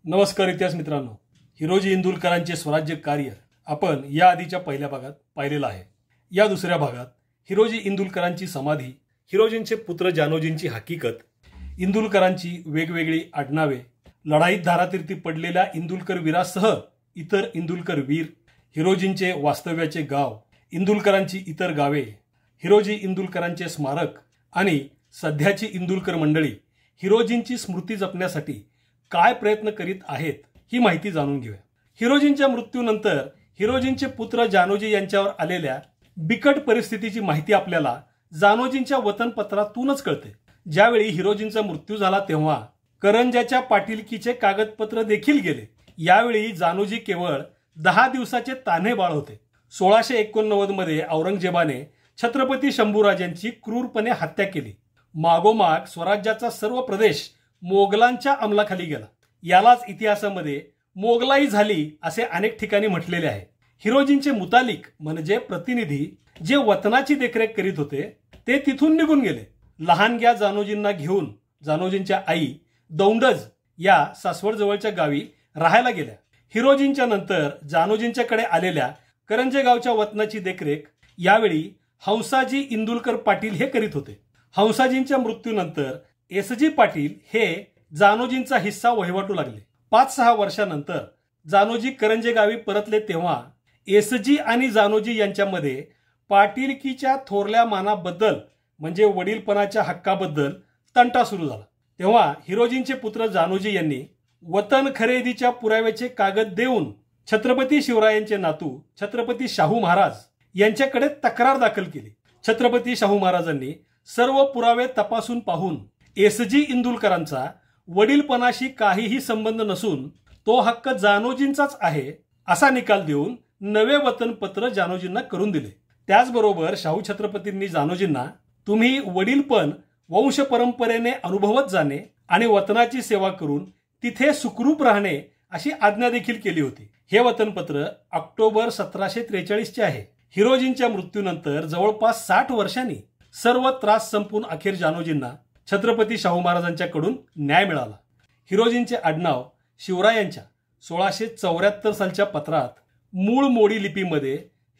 नमस्कार इतिहास मित्रांनो, हिरोजी इंदुलकरांचे स्वराज्य कार्य आपण या आधीच्या पहिल्या भागात पाहिलेलं आहे। या दुसऱ्या भागात हिरोजी इंदुलकरांची समाधी, हिरोजींचे पुत्र जानोजींची हकीकत, इंदुलकरांची वेगवेगळी आडनावे, लढाईत धारातीर्थी पडलेल्या इंदुलकर वीरासह इतर इंदुलकर वीर, हिरोजींचे वास्तव्याचे गाव, इंदुलकरांची इतर गावे, हिरोजी इंदुलकरांचे स्मारक आणि सध्याची इंदुलकर मंडळी हिरोजींची स्मृती जपण्यासाठी काय प्रयत्न करीत आहेत ही माहिती जाणून घेऊया। हिरोजींच्या मृत्यूनंतर हिरोजींचे पुत्र जानोजी यांच्यावर आलेल्या बिकट परिस्थितीची माहिती आपल्याला जानोजींच्या वतनपत्रातूनच कळते। ज्यावेळी हिरोजींचा मृत्यू झाला तेव्हा करंजाच्या पाटीलकीचे कागदपत्र देखील गेले। यावेळी जानोजी केवळ 10 दिवसाचे तान्हे बाळ होते। 1689 मध्ये औरंगजेबाने छत्रपती शंभूराजांची क्रूरपणे हत्या केली। मागोमाग स्वराज्याचा सर्व प्रदेश मोगलांच्या अंमलाखाली गेला। यालाच इतिहासामध्ये मोगलाई झाली असे अनेक ठिकाणी म्हटलेले आहे। हिरोजींचे मुतालिक म्हणजे प्रतिनिधी जे वतनाची देखरेख करीत होते ते तिथून निघून गेले। लहानग्या जानोजींना घेऊन जानोजींच्या आई दौंडज या सासवड जवळच्या गावी राहायला गेल्या। हिरोजींच्या नंतर जानोजींच्याकडे आलेल्या करंजे गावच्या वतनाची देखरेख यावेळी हंसाजी इंदुलकर पाटील हे करीत होते। हंसाजींच्या मृत्यूनंतर एसजी पाटील हे जानोजींचा हिस्सा वहिवाटू लागले। 5-6 वर्षानंतर जानोजी करंजे गावी परतले तेव्हा एसजी आणि जानोजी यांच्यामध्ये पाटीलकीच्या थोरल्या मानाबद्दल म्हणजे वडीलपणाच्या हक्काबद्दल तंटा सुरू झाला। तेव्हा हिरोजींचे पुत्र जानोजी यांनी वतन खरेदीच्या पुराव्याचे कागद देऊन छत्रपती शिवरायांचे नातू छत्रपती शाहू महाराज यांच्याकडे तक्रार दाखल केली। छत्रपती शाहू महाराजांनी सर्व पुरावे तपासून पाहून एसजी इंदुलकरांचा वडीलपणाशी काहीही संबंध नसून तो हक्क जानोजींचाच आहे असा निकाल देऊन नवे वतनपत्र जानोजींना करून दिले। त्याचबरोबर शाहू छत्रपतींनी जानोजींना तुम्ही वडीलपण वंश परंपरेने अनुभवत जाणे आणि वतनाची सेवा करून तिथे सुखरूप राहणे अशी आज्ञा देखील केली होती। हे वतनपत्र ऑक्टोबर 1743 चे आहे। हिरोजींच्या मृत्यूनंतर जवळपास 60 वर्षांनी सर्व त्रास संपून अखेर जानोजींना छत्रपती शाहू महाराजांच्याकडून न्याय मिळाला। हिरोजींचे आडनाव शिवरायांच्या 1674 सालच्या पत्रात मूळ मोडी लिपीमध्ये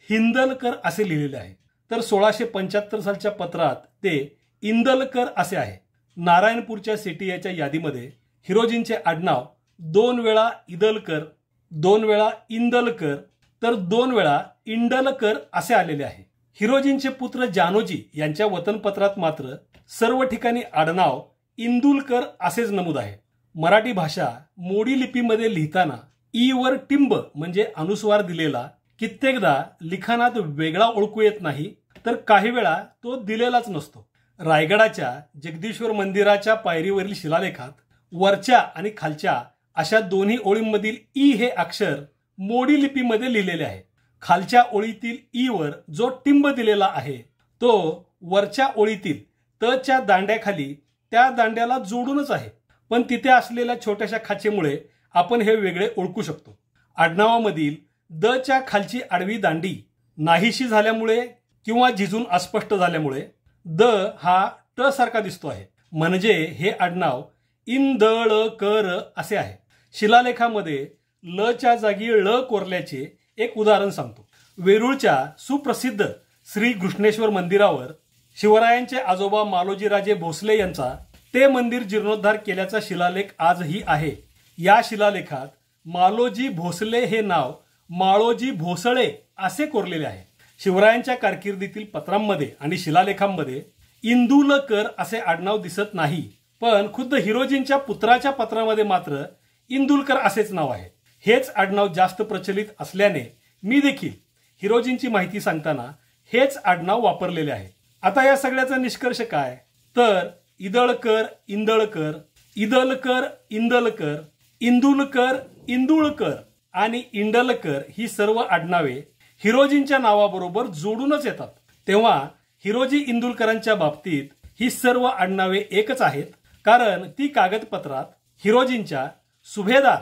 हिंदलकर असे लिहिलेले आहे, तर 1675 सालच्या पत्रात ते इंदलकर असे आहे। नारायणपूरच्या सेटियाच्या यादीमध्ये हिरोजींचे आडनाव 2 वेळा इदलकर, 2 वेळा इंदलकर तर 2 वेळा इंडलकर असे आलेले आहे। हिरोजींचे पुत्र जानोजी यांच्या वतनपत्रात मात्र सर्व ठिकाणी आडनाव इंदुलकर असेच नमूद आहे। मराठी भाषा मोडी लिपीमध्ये लिहिताना ई वर टिंब म्हणजे अनुस्वार दिलेला कित्येकदा लिखाणात वेगळा ओळखू येत नाही, तर काही वेळा तो दिलेलाच नसतो। रायगडाच्या जगदीश्वर मंदिराच्या पायरीवरील शिलालेखात वरच्या आणि खालच्या अशा दोन्ही ओळींमधील ई हे अक्षर मोडी लिपीमध्ये लिहिलेले आहे। खालच्या ओळीतील ई वर जो टिंब दिलेला आहे तो वरच्या ओळीतील त च्या दांड्याखाली त्या दांड्याला जोडूनच आहे, पण तिथे असलेल्या छोट्याशा खाचेमुळे आपण हे वेगळे ओळखू शकतो। आडनावामधील द च्या खालची आडवी दांडी नाहीशी झाल्यामुळे किंवा झिजून अस्पष्ट झाल्यामुळे द हा ट सारखा दिसतो आहे, म्हणजे हे आडनाव इंदळकर असे आहे। शिलालेखामध्ये ल च्या जागी ळ कोरल्याचे एक उदाहरण सांगतो। वेरूळच्या सुप्रसिद्ध श्री घृष्णेश्वर मंदिरावर शिवरायांचे आजोबा मालोजीराजे भोसले यांचा ते मंदिर जीर्णोद्धार केल्याचा शिलालेख आजही आहे। या शिलालेखात मालोजी भोसले हे नाव माळोजी भोसळे असे कोरलेले आहे। शिवरायांच्या कारकिर्दीतील पत्रांमध्ये आणि शिलालेखांमध्ये इंदुलकर असे आडनाव दिसत नाही, पण खुद्द हिरोजींच्या पुत्राच्या पत्रामध्ये मात्र इंदुलकर असेच नाव आहे। हेच आडनाव जास्त प्रचलित असल्याने मी देखील हिरोजींची माहिती सांगताना हेच आडनाव वापरलेले आहे। आता या सगळ्याचा निष्कर्ष काय, तर इदळकर इंदळकर, इदलकर इंदलकर, इंदुलकर इंदुळकर आणि इंडलकर ही सर्व आडनावे हिरोजींच्या नावाबरोबर जोडूनच येतात। तेव्हा हिरोजी इंदुलकरांच्या बाबतीत ही सर्व आडनावे एकच आहेत, कारण ती कागदपत्रात हिरोजींच्या सुभेदार,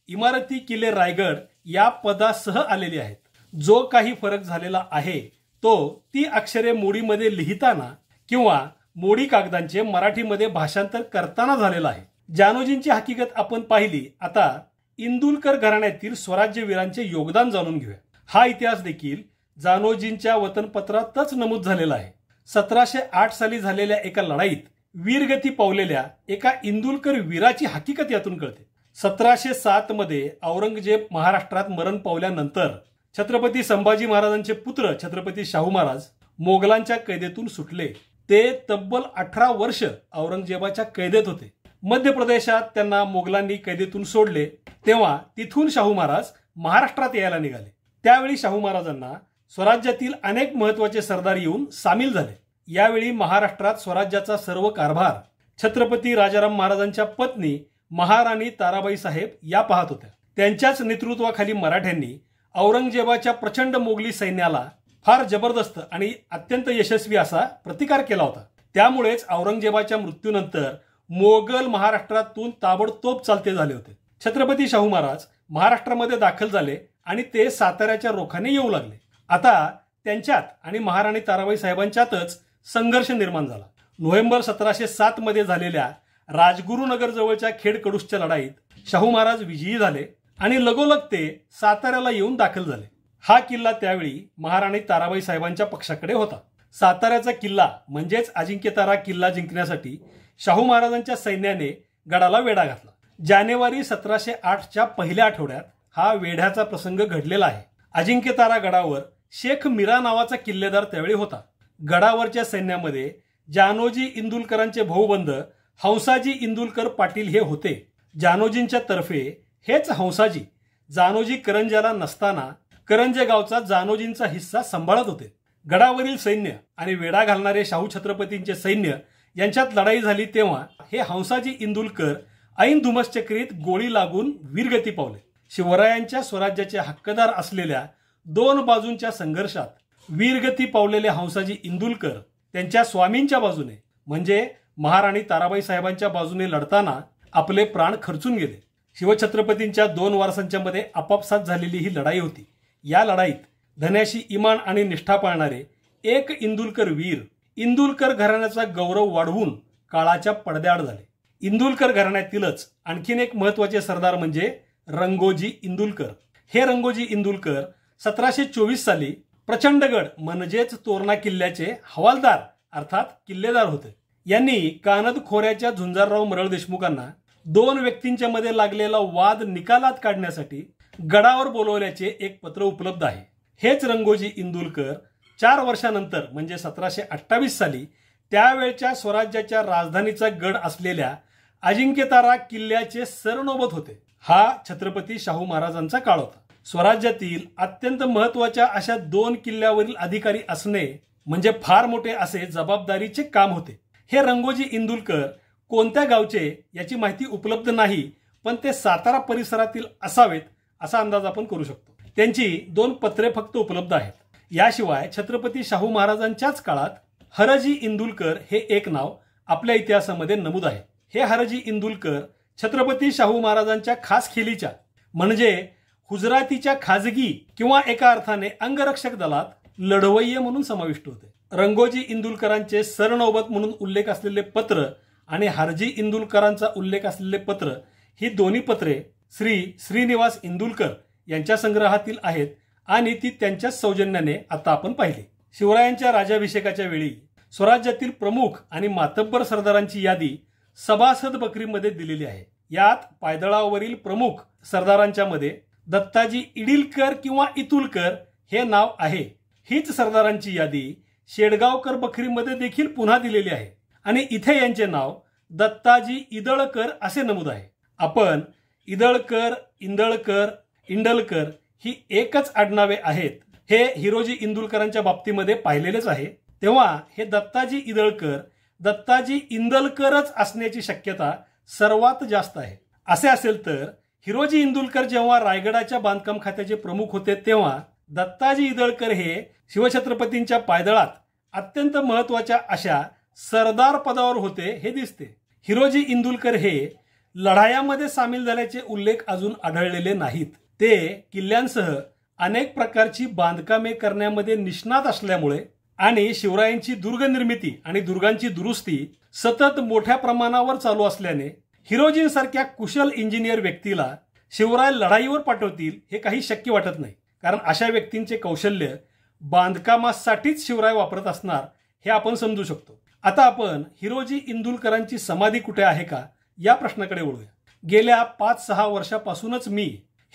इमारती किल्ले रायगड या पदासह आलेली आहेत। जो काही फरक झालेला आहे तो ती अक्षरे मोडीमध्ये लिहिताना किंवा मोडी कागदांचे मराठीमध्ये भाषांतर करताना झालेला आहे। जानोजींची हकीकत आपण पाहिली। आता इंदुलकर घराण्यातील स्वराज्यवीरांचे योगदान जाणून घेऊया. हा इतिहास देखील जानोजींच्या वतनपत्रातच नमूद झालेला आहे. 1708 साली झालेल्या एका लढाईत वीरगती पावलेल्या एका इंदुलकर वीराची हकीकत यातून कळते. 1707 मध्ये औरंगजेब महाराष्ट्रात मरण पावल्यानंतर छत्रपती संभाजी महाराजांचे पुत्र छत्रपती शाहू महाराज मोगलांच्या कैदेतून सुटले. ते तब्बल 18 वर्ष औरंगजेबाच्या कैदेत होते. मध्य प्रदेशात त्यांना मोगलांनी कैदेतून सोडले. तेव्हा तिथून शाहू महाराज महाराष्ट्रात यायला निघाले. त्यावेळी शाहू महाराजांना स्वराज्यातील अनेक महत्वाचे सरदार येऊन सामील झाले. यावेळी महाराष्ट्रात स्वराज्याचा सर्व कारभार छत्रपती राजाराम महाराजांच्या पत्नी महाराणी ताराबाई साहेब या पाहत होत्या. त्यांच्याच नेतृत्वाखाली मराठ्यांनी औरंगजेबाच्या प्रचंड मोगली सैन्याला फार जबरदस्त आणि अत्यंत यशस्वी असा प्रतिकार केला होता. त्यामुळेच औरंगजेबाच्या मृत्यूनंतर मोगल महाराष्ट्रातून ताबडतोब चालते झाले होते. छत्रपती शाहू महाराज महाराष्ट्रामध्ये दाखल झाले आणि ते साताऱ्याच्या रोखाने येऊ लागले. आता त्यांच्यात आणि महाराणी ताराबाई साहेबांच्यातच संघर्ष निर्माण झाला. नोव्हेंबर 1707 मध्ये झालेल्या राजगुरुनगर जवळच्या खेडकडूसच्या लढाईत शाहू महाराज विजयी झाले आणि लगोलग ते साताऱ्याला येऊन दाखल झाले. हा किल्ला त्यावेळी महाराणी ताराबाई साहेबांच्या पक्षाकडे होता. साताऱ्याचा किल्ला म्हणजेच अजिंक्यतारा किल्ला जिंकण्यासाठी शाहू महाराजांच्या सैन्याने गडाला वेढा घातला. जानेवारी 1708च्या पहिल्या आठवड्यात हा वेढ्याचा प्रसंग घडलेला आहे. अजिंक्यतारा गडावर शेख मीरा नावाचा किल्लेदार त्यावेळी होता. गडावरच्या सैन्यामध्ये जानोजी इंदुलकरांचे भाऊबंद हंसाजी इंदुलकर पाटील हे होते. जानोजींच्या तर्फे हेच हंसाजी जानोजी करंजाला नसताना करंजे गावचा जानोजींचा हिस्सा सांभाळत होते. गडावरील सैन्य आणि वेढा घालणारे शाहू छत्रपतींचे सैन्य यांच्यात लढाई झाली तेव्हा हे हंसाजी इंदुलकर ऐन धुमश्चक्रीत गोळी लागून वीरगती पावले. शिवरायांच्या स्वराज्याचे हक्कदार असलेल्या दोन बाजूंच्या संघर्षात वीरगती पावलेले हंसाजी इंदुलकर त्यांच्या स्वामींच्या बाजूने म्हणजे महाराणी ताराबाई साहेबांच्या बाजूने लढताना आपले प्राण खर्चून गेले. शिवछत्रपतींच्या दोन वारसांच्या मध्ये आपापसात झालेली ही लढाई होती. या लढाईत धन्याशी इमान आणि निष्ठा पाळणारे एक इंदुलकर वीर इंदुलकर घराण्याचा गौरव वाढवून काळाच्या पडद्याआड झाले. इंदुलकर घराण्यातीलच आणखीन एक महत्वाचे सरदार म्हणजे रंगोजी इंदुलकर. हे रंगोजी इंदुलकर 1724 साली प्रचंडगड म्हणजेच तोरणा किल्ल्याचे हवालदार अर्थात किल्लेदार होते. यांनी कानद खोऱ्याच्या झुंजारराव मरळ देशमुखांना दोन व्यक्तींच्या मध्ये लागलेला वाद निकालात काढण्यासाठी गडावर बोलवल्याचे एक पत्र उपलब्ध आहे. हेच रंगोजी इंदुलकर 4 वर्षानंतर म्हणजे 1728 साली त्यावेळच्या स्वराज्याच्या राजधानीचा गड असलेल्या अजिंक्यतारा किल्ल्याचे सरनोबत होते. हा छत्रपती शाहू महाराजांचा काळ होता. स्वराज्यातील अत्यंत महत्वाच्या अशा 2 किल्ल्यावरील अधिकारी असणे म्हणजे फार मोठे असे जबाबदारीचे काम होते. हे रंगोजी इंदुलकर कोणत्या गावचे याची माहिती उपलब्ध नाही, पण ते सातारा परिसरातील असावेत असा अंदाज आपण करू शकतो. त्यांची 2 पत्रे फक्त उपलब्ध आहेत. याशिवाय छत्रपती शाहू महाराजांच्याच काळात हरजी इंदुलकर हे एक नाव आपल्या इतिहासामध्ये नमूद आहे. हे हरजी इंदुलकर छत्रपती शाहू महाराजांच्या खास खेलीच्या म्हणजे हुजरातीच्या खाजगी किंवा एका अर्थाने अंगरक्षक दलात लढवय्ये म्हणून समाविष्ट होते. रंगोजी इंदुलकरांचे सरनौबत म्हणून उल्लेख असलेले पत्र आणि हरजी इंदुलकरांचा उल्लेख असलेले पत्र ही दोन्ही पत्रे श्री श्रीनिवास इंदुलकर यांच्या संग्रहातील आहेत आणि ती त्यांच्याच सौजन्याने आता आपण पाहिली. शिवरायांच्या राज्याभिषेकाच्या वेळी स्वराज्यातील प्रमुख आणि मातब्बर सरदारांची यादी सभासद बकरीमध्ये दिलेली आहे. यात पायदळावरील प्रमुख सरदारांच्या मध्ये दत्ताजी इडिलकर किंवा इतुलकर हे नाव आहे. हीच सरदारांची यादी शेडगावकर बकरीमध्ये देखील पुन्हा दिलेली आहे आणि इथे यांचे नाव दत्ताजी इदळकर असे नमूद आहे. आपण इदळकर, इंदळकर, इंडलकर ही एकच आडनावे आहेत हे हिरोजी इंदुलकरांच्या बाबतीमध्ये पाहिलेलेच आहे. तेव्हा हे दत्ताजी इदळकर दत्ताजी इंदलकरच असण्याची शक्यता सर्वात जास्त आहे. असे असेल तर हिरोजी इंदुलकर जेव्हा रायगडाच्या बांधकाम खात्याचे प्रमुख होते तेव्हा दत्ताजी इदळकर हे शिवछत्रपतींच्या पायदळात अत्यंत महत्वाच्या अशा सरदार पदावर होते हे दिसते. हिरोजी इंदुलकर हे लढायामध्ये सामील झाल्याचे उल्लेख अजून आढळलेले नाहीत. ते किल्ल्यांसह अनेक प्रकारची बांधकामे करण्यामध्ये निष्णात असल्यामुळे आणि शिवरायांची दुर्ग निर्मिती आणि दुर्गांची दुरुस्ती सतत मोठ्या प्रमाणावर चालू असल्याने हिरोजींसारख्या कुशल इंजिनियर व्यक्तीला शिवराय लढाईवर पाठवतील हे काही शक्य वाटत नाही, कारण अशा व्यक्तींचे कौशल्य बांधकामासाठीच शिवराय वापरत असणार हे आपण समजू शकतो. आता आपण हिरोजी इंदुलकरांची समाधी कुठे आहे का या प्रश्नाकडे वळूया. गेल्या 5-6 वर्षापासूनच मी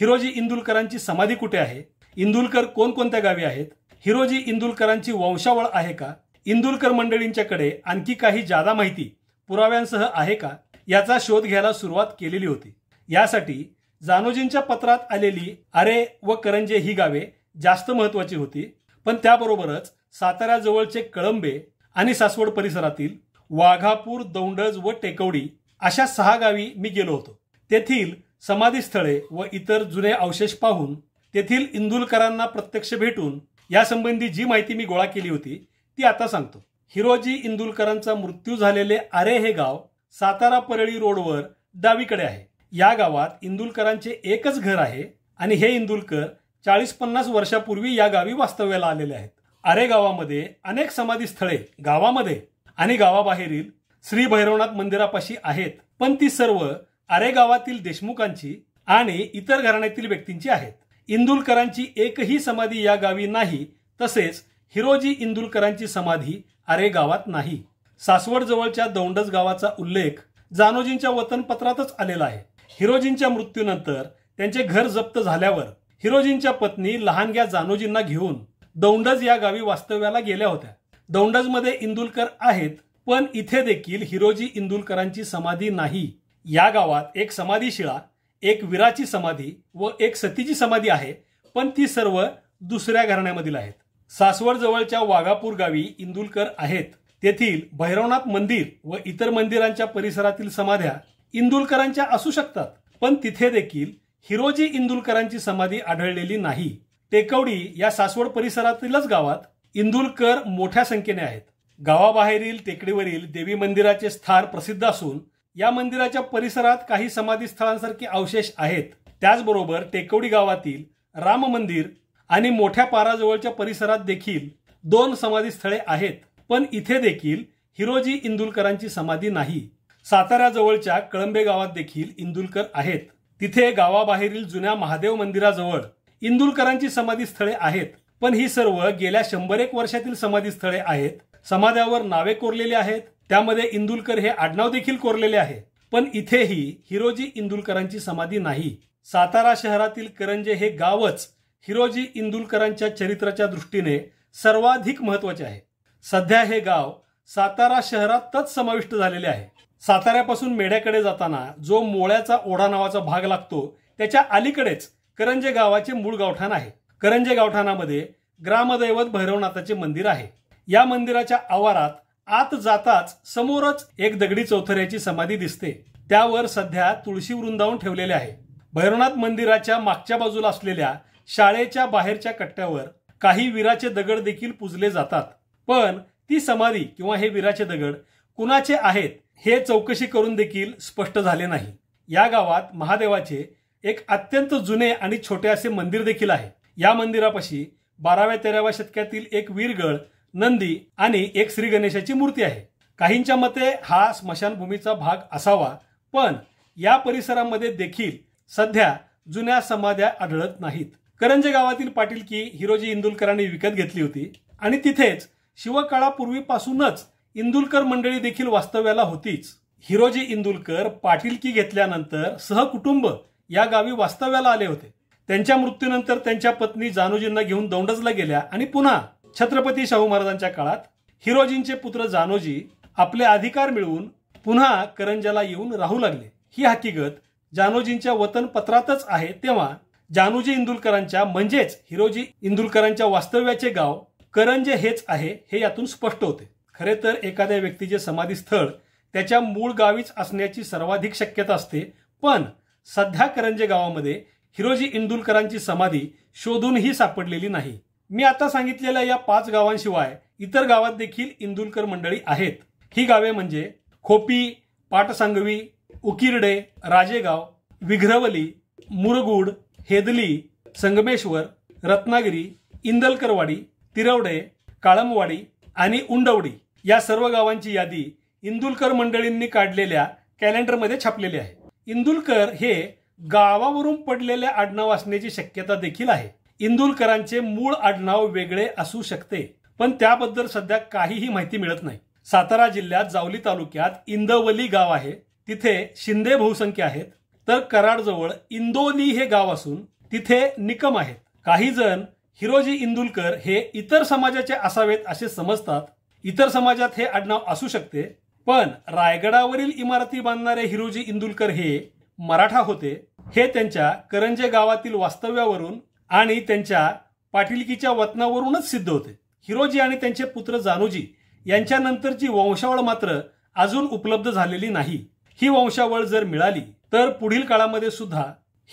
हिरोजी इंदुलकरांची समाधी कुठे आहे, इंदुलकर कोणकोणत्या गावी आहेत, हिरोजी इंदुलकरांची वंशावळ आहे का, इंदुलकर मंडळींच्याकडे आणखी काही जादा माहिती पुराव्यांसह आहे का, याचा शोध घ्यायला सुरुवात केलेली होती. यासाठी जानोजींच्या पत्रात आलेली आरे व करंजे ही गावे जास्त महत्वाची होती, पण त्याबरोबरच साताऱ्याजवळचे कळंबे आणि सासवड परिसरातील वाघापूर, दौंडज व टेकवडी अशा 6 गावी मी गेलो होतो. तेथील समाधीस्थळे व इतर जुने अवशेष पाहून, तेथील इंदुलकरांना प्रत्यक्ष भेटून यासंबंधी जी माहिती मी गोळा केली होती ती आता सांगतो. हिरोजी इंदुलकरांचा मृत्यू झालेले आरे हे गाव सातारा परळी रोडवर डावीकडे आहे. या गावात इंदुलकरांचे एकच घर आहे आणि हे इंदुलकर 40-50 वर्षापूर्वी या गावी वास्तव्याला आलेले आहेत. आरे गावामध्ये अनेक समाधी स्थळे गावामध्ये आणि गावाबाहेरील श्री भैरवनाथ मंदिरापाशी आहेत, पण ती सर्व आरे गावातील देशमुखांची आणि इतर घराण्यातील व्यक्तींची आहेत. इंदुलकरांची एकही समाधी या गावी नाही, तसेच हिरोजी इंदुलकरांची समाधी आरे गावात नाही. सासवड जवळच्या दौंडज गावाचा उल्लेख जानोजींच्या वतनपत्रातच आलेला आहे. हिरोजींच्या मृत्यूनंतर त्यांचे घर जप्त झाल्यावर हिरोजींच्या पत्नी लहानग्या जानोजींना घेऊन दौंडज या गावी वास्तव्याला गेल्या होत्या. दौंडजमध्ये इंदुलकर आहेत, पण इथे देखील हिरोजी इंदुलकरांची समाधी नाही. या गावात एक समाधीशिळा, एक वीराची समाधी व एक सतीची समाधी आहे, पण ती सर्व दुसऱ्या घराण्यामधील आहेत. सासवड जवळच्या वाघापूर गावी इंदुलकर आहेत. तेथील भैरवनाथ मंदिर व इतर मंदिरांच्या परिसरातील समाध्या इंदुलकरांच्या असू शकतात, पण तिथे देखील हिरोजी इंदुलकरांची समाधी आढळलेली नाही. टेकवडी या सासवड परिसरातीलच गावात इंदुलकर मोठ्या संख्येने आहेत. गावाबाहेरील टेकडीवरील देवी मंदिराचे स्थान प्रसिद्ध असून या मंदिराच्या परिसरात काही समाधी स्थळांसारखे अवशेष आहेत. त्याचबरोबर टेकवडी गावातील राम मंदिर आणि मोठ्या पाराजवळच्या परिसरात देखील 2 समाधी स्थळे आहेत, पण इथे देखील हिरोजी इंदुलकरांची समाधी नाही. साताऱ्याजवळच्या कळंबे गावात देखील इंदुलकर आहेत. तिथे गावाबाहेरील जुन्या महादेव मंदिराजवळ इंदुलकरांची समाधी स्थळे आहेत, पण ही सर्व गेल्या 100-1 वर्षातील समाधी स्थळे आहेत. समाध्यावर नावे कोरलेली आहेत, त्यामध्ये इंदुलकर हे आडनाव देखील कोरलेले आहे, पण इथेही हिरोजी इंदुलकरांची समाधी नाही. सातारा शहरातील करंजे हे गावच हिरोजी इंदुलकरांच्या चरित्राच्या दृष्टीने सर्वाधिक महत्वाचे आहे. सध्या हे गाव सातारा शहरातच समाविष्ट झालेले आहे. साताऱ्यापासून मेढ्याकडे जाताना जो मोळ्याचा ओढा नावाचा भाग लागतो, त्याच्या अलीकडेच करंजे गावाचे मूळ गावठाण आहे. करंजे गावठाणामध्ये ग्रामदैवत भैरवनाथाचे मंदिर आहे. या मंदिराच्या आवारात आत जाताच समोरच एक दगडी चौथऱ्याची समाधी दिसते. त्यावर सध्या तुळशी वृंदावन ठेवलेले आहे. भैरवनाथ मंदिराच्या मागच्या बाजूला असलेल्या शाळेच्या बाहेरच्या कट्ट्यावर काही वीराचे दगड देखील पूजले जातात, पण ती समाधी किंवा हे वीराचे दगड कुणाचे आहेत हे चौकशी करून देखील स्पष्ट झाले नाही. या गावात महादेवाचे एक अत्यंत जुने आणि छोटे असे मंदिर देखील आहे. या मंदिरापाशी 12व्या-13व्या शतकातील एक वीरगळ, नंदी आणि एक श्री गणेशाची मूर्ती आहे. काहींच्या मते हा स्मशानभूमीचा भाग असावा, पण या परिसरामध्ये देखील सध्या जुन्या समाध्या आढळत नाहीत. करंजे गावातील पाटीलकी हिरोजी इंदुलकरांनी विकत घेतली होती आणि तिथेच शिवकाळापूर्वीपासूनच इंदुलकर मंडळी देखील वास्तव्याला होतीच. हिरोजी इंदुलकर पाटीलकी घेतल्यानंतर सहकुटुंब या गावी वास्तव्याला आले होते. त्यांच्या मृत्यूनंतर त्यांच्या पत्नी जानोजींना घेऊन दौंडजला गेल्या आणि पुन्हा छत्रपती शाहू महाराजांच्या काळात हिरोजींचे पुत्र जानोजी आपले अधिकार मिळवून पुन्हा करंजाला येऊन राहू लागले. ही हकीकत जानोजींच्या वतनपत्रातच आहे. तेव्हा जानोजी इंदुलकरांच्या म्हणजेच हिरोजी इंदुलकरांच्या वास्तव्याचे गाव करंजे हेच आहे हे यातून स्पष्ट होते. खरे तर एखाद्या व्यक्तीचे समाधी स्थळ त्याच्या मूळ गावीच असण्याची सर्वाधिक शक्यता असते, पण सध्या करंजे गावामध्ये हिरोजी इंदुलकरांची समाधी शोधूनही सापडलेली नाही. मी आता सांगितलेल्या या 5 गावांशिवाय इतर गावात देखील इंदुलकर मंडळी आहेत. ही गावे म्हणजे खोपी, पाटसांगवी, उकिरडे, राजेगाव, विघ्रवली, मुरगुड, हेदली, संगमेश्वर, रत्नागिरी, इंदलकरवाडी, तिरवडे, काळमवाडी आणि उंडवडी या सर्व गावांची यादी इंदुलकर मंडळींनी काढलेल्या कॅलेंडरमध्ये छापलेली आहे. इंदुलकर हे गावावरून पडलेले आडनाव असण्याची शक्यता देखील आहे. इंदुलकरांचे मूळ आडनाव वेगळे असू शकते, पण त्याबद्दल सध्या काहीही माहिती मिळत नाही. सातारा जिल्ह्यात जावली तालुक्यात इंदवली गाव आहे. तिथे शिंदे बहुसंख्य आहेत. तर कराडजवळ इंदोली हे गाव असून तिथे निकम आहेत. काही जण हिरोजी इंदुलकर हे इतर समाजाचे असावेत असे समजतात. इतर समाजात हे आडनाव असू शकते, पण रायगडावरील इमारती बांधणारे हिरोजी इंदुलकर हे मराठा होते. हे त्यांच्या करंजे गावातील वास्तव्यावरून आणि त्यांच्या पाटीलकीच्या वतनावरूनच सिद्ध होते. हिरोजी आणि त्यांचे पुत्र जानोजी यांच्यानंतरची वंशावळ मात्र अजून उपलब्ध झालेली नाही. ही वंशावळ जर मिळाली तर पुढील काळामध्ये सुद्धा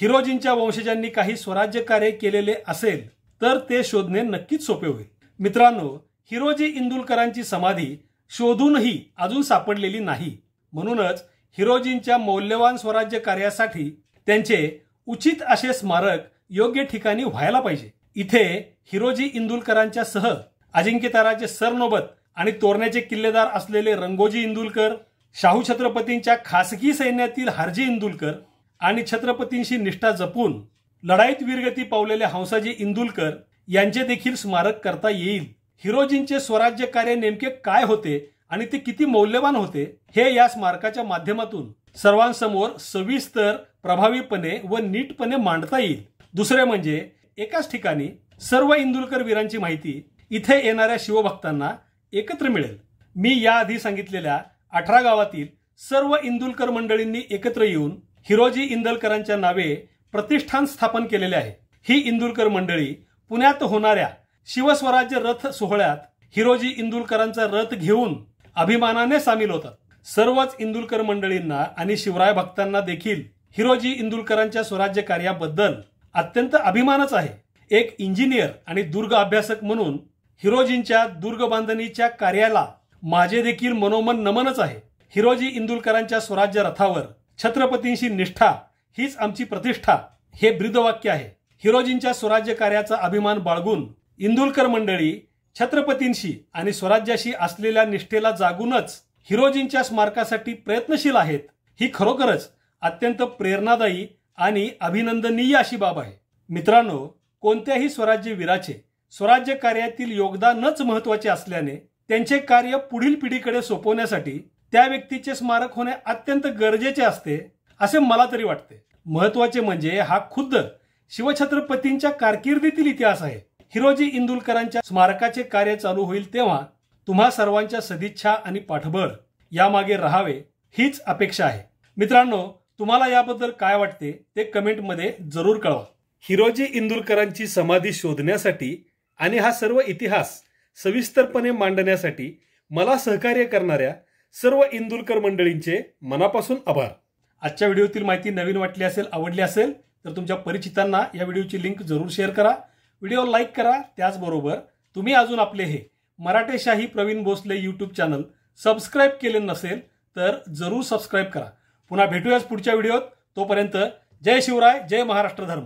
हिरोजींच्या वंशजांनी काही स्वराज्य कार्य केलेले असेल तर ते शोधणे नक्कीच सोपे होईल. मित्रांनो, हिरोजी इंदुलकरांची समाधी शोधूनही अजून सापडलेली नाही. म्हणूनच हिरोजींच्या मौल्यवान स्वराज्य कार्यासाठी त्यांचे उचित असे स्मारक योग्य ठिकाणी व्हायला पाहिजे. इथे हिरोजी इंदुलकरांच्या सह अजिंक्यताराचे सरनोबत आणि तोरण्याचे किल्लेदार असलेले रंगोजी इंदुलकर, शाहू छत्रपतींच्या खासगी सैन्यातील हारजी इंदुलकर आणि छत्रपतींशी निष्ठा जपून लढाईत वीरगती पावलेले हंसाजी इंदुलकर यांचे देखील स्मारक करता येईल. हिरोजींचे स्वराज्य कार्य नेमके काय होते आणि ते किती मौल्यवान होते हे या स्मारकाच्या माध्यमातून सर्वांसमोर सविस्तर, प्रभावीपणे व नीटपणे मांडता येईल. दुसरे म्हणजे एकाच ठिकाणी सर्व इंदुलकर वीरांची माहिती इथे येणाऱ्या शिवभक्तांना एकत्र मिळेल. मी याआधी सांगितलेल्या 18 गावातील सर्व इंदुलकर मंडळींनी एकत्र येऊन हिरोजी इंदुलकरांच्या नावे प्रतिष्ठान स्थापन केलेले आहे. ही इंदुलकर मंडळी पुण्यात होणाऱ्या शिवस्वराज्य रथ सोहळ्यात हिरोजी इंदुलकरांचा रथ घेऊन अभिमानाने सामील होतात. सर्वच इंदुलकर मंडळींना आणि शिवराय भक्तांना देखील हिरोजी इंदुलकरांच्या स्वराज्य कार्याबद्दल अत्यंत अभिमानच आहे. एक इंजिनियर आणि दुर्ग अभ्यासक म्हणून हिरोजींच्या दुर्ग बांधणीच्या कार्याला माझे देखील मनोमन नमनच आहे. हिरोजी इंदुलकरांच्या स्वराज्य रथावर छत्रपतींशी निष्ठा हीच आमची प्रतिष्ठा हे ब्रीदवाक्य आहे. हिरोजींच्या स्वराज्य कार्याचा अभिमान बाळगून इंदुलकर मंडळी छत्रपतींशी आणि स्वराज्याशी असलेल्या निष्ठेला जागूनच हिरोजींच्या स्मारकासाठी प्रयत्नशील आहेत. ही खरोखरच अत्यंत प्रेरणादायी आणि अभिनंदनीय अशी बाब आहे. मित्रांनो, कोणत्याही स्वराज्य वीराचे स्वराज्य कार्यातील योगदानच महत्वाचे असल्याने त्यांचे कार्य पुढील पिढीकडे सोपवण्यासाठी त्या व्यक्तीचे स्मारक होणे अत्यंत गरजेचे असते असे मला तरी वाटते. महत्वाचे म्हणजे हा खुद्द शिवछत्रपतींच्या कारकिर्दीतील इतिहास आहे. हिरोजी इंदुलकरांच्या स्मारकाचे कार्य चालू होईल तेव्हा तुम्हा सर्वांच्या सदिच्छा आणि पाठबळ यामागे राहावे हीच अपेक्षा आहे. मित्रांनो, तुम्हाला याबद्दल काय वाटते ते कमेंटमध्ये जरूर कळवा. हिरोजी इंदुलकरांची समाधी शोधण्यासाठी आणि हा सर्व इतिहास सविस्तरपणे मांडण्यासाठी मला सहकार्य करणाऱ्या सर्व इंदुलकर मंडळींचे मनापासून आभार. आजच्या व्हिडिओतील माहिती नवीन वाटली असेल, आवडली असेल तर तुमच्या परिचितांना या व्हिडिओची लिंक जरूर शेअर करा. व्हिडिओ लाईक करा. त्याचबरोबर तुम्ही अजून आपले हे Maratheshahi Praveen Bhosale YouTube channel subscribe केले नसेल तर जरूर सबस्क्राईब करा. पुन्हा भेटूयाच पुढच्या व्हिडिओत. तोपर्यंत जय शिवराय, जय महाराष्ट्र धर्म.